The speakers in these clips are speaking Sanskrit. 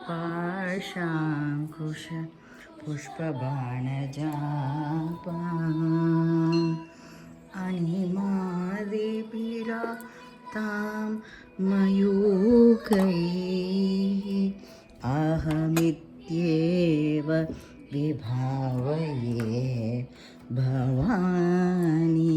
पाशाङ्कुश पुष्पबाणजापा अनिमादिभिरा तां मयूखैः अहमित्येव विभावये भवानी।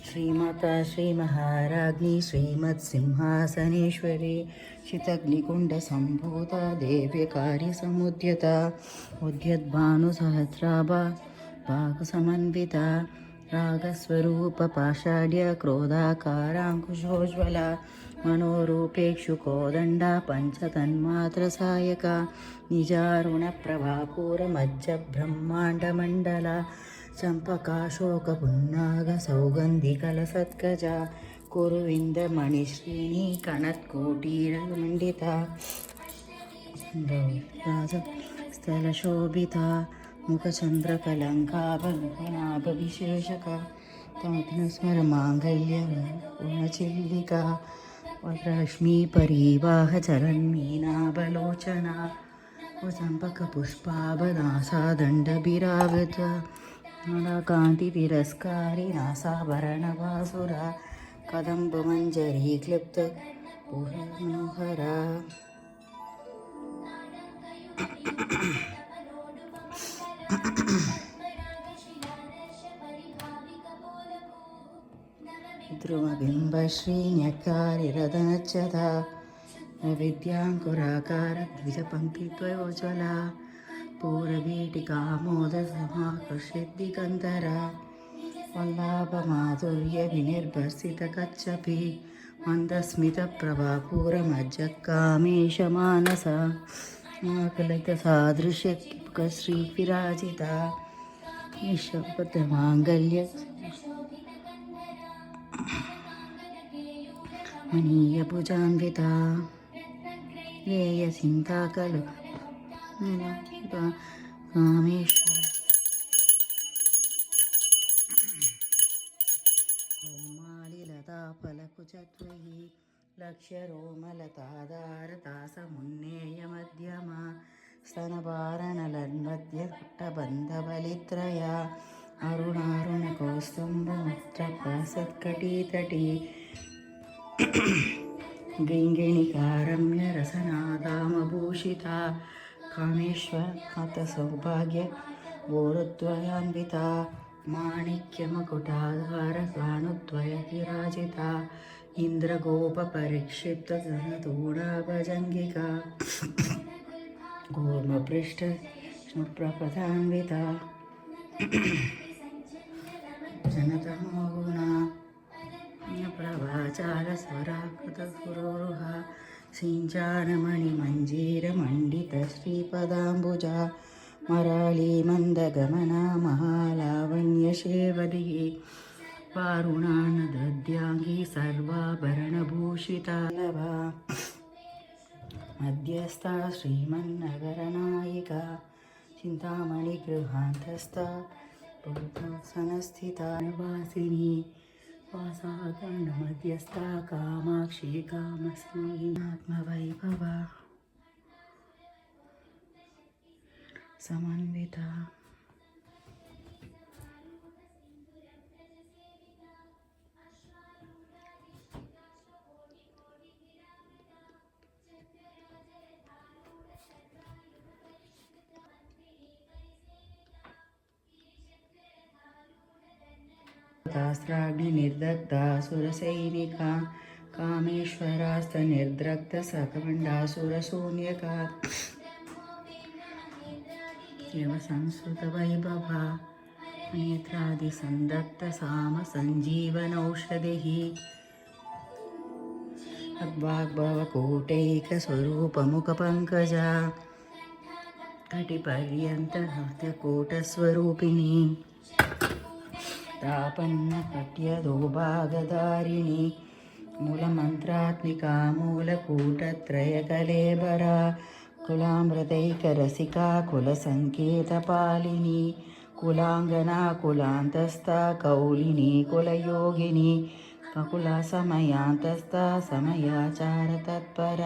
श्रीमाता श्रीमहाराज्ञी श्रीमत्सिंहासनेश्वरी शितग्निकुण्डसम्भूता देव्यकार्यसमुद्यता उद्यद्भानुसहस्राभा भागसमन्विता रागस्वरूपपाषाढ्य क्रोधाकाराङ्कुशोज्ज्वला मनोरूपेक्षुकोदण्डा पञ्चतन्मात्रसायका निजारुणप्रभापूरमज्जब्रह्माण्डमण्डला चम्पकाशोकपुन्नागसौगन्धिकलसत्कजा कुरुविन्दमणिश्रीणी कणत्कोटीरमण्डिता स्थलशोभिता मुखचन्द्रकलङ्काभनाभविशेषका तमग्नस्मरमाङ्गल्यपूर्णचिल्लिका वज्रश्मीपरीवाहचरन्मीनाबलोचना चम्पकपुष्पाभनासा दण्डभिरावृता कान्तितिरस्कारी नासाभरणवासुरा कदम्बमञ्जरी क्लिप्तपुरमनोहरा ध्रुवबिम्बश्रीन्यकारिरदनच्छदा विद्याङ्कुराकारद्विजपङ्क्तिद्वयोज्ज्वला पूरवीटिकामोदसमाकर्षिद्दिगन्धरा वल्लाभमाधुर्यविनिर्भर्सितकच्छपि मन्दस्मितप्रभापूरमज्जकामेशमानसा आकलितसादृश्यश्रीविराजिता निःशब्दमाङ्गल्य मनीयभुजान्विता येयसिन्ता खलु कामेश्वर रोमालिलताफलकुचत्वयि लक्ष्यरोमलतादारतासमुन्नेयमध्यमा स्तनभारणलन्वद्यपुट्टबन्धबलित्रया अरुणारुणकौस्तुम्भमुत्रपासत्कटीतटी गिङ्गिणिकारम्यरसनादामभूषिता कामेश्वरनाथसौभाग्य गोरुद्वयान्विता माणिक्यमकुटाधारसानुद्वयविराजिता इन्द्रगोपपरिक्षिप्तधनतोडाभजङ्गिका कूर्मपृष्ठप्रपदान्विता जनतमोगुणा प्रभाचारस्वराकृतपुरोरुहा सिञ्चानमणिमञ्जीरमण्डितश्रीपदाम्बुजा मराळीमन्दगमना महालावण्यशेवदी वारुणानदद्याङ्गी सर्वाभरणभूषिता लभा मध्यस्था श्रीमन्नगरनायिका चिन्तामणिगृहान्तस्था पूर्वासनस्थिता निवासिनी वासागणमध्यस्था कामाक्षी कामस्मी आत्मवैभवा समन्विता तास्त्राग्निर्दग्धा सुरसैनिका कामेश्वरास्तनिर्द्रक्तसखण्डासुरशून्यका देवसंस्कृतवैभवा नेत्रादिसन्दग्धसामसञ्जीवनौषधिः अद्वाग्भवकोटैकस्वरूपमुखपङ्कजा कटिपर्यन्तकोटस्वरूपिणी तापन्नपट्यदोभागधारिणी मूलमन्त्रात्मिका मूलकूटत्रयकलेबरा कुलामृतैकरसिका कुलसङ्केतपालिनी कुलाङ्गना कुलान्तस्था कौलिनी कुलयोगिनी कुलसमयान्तस्था समयाचारतत्परा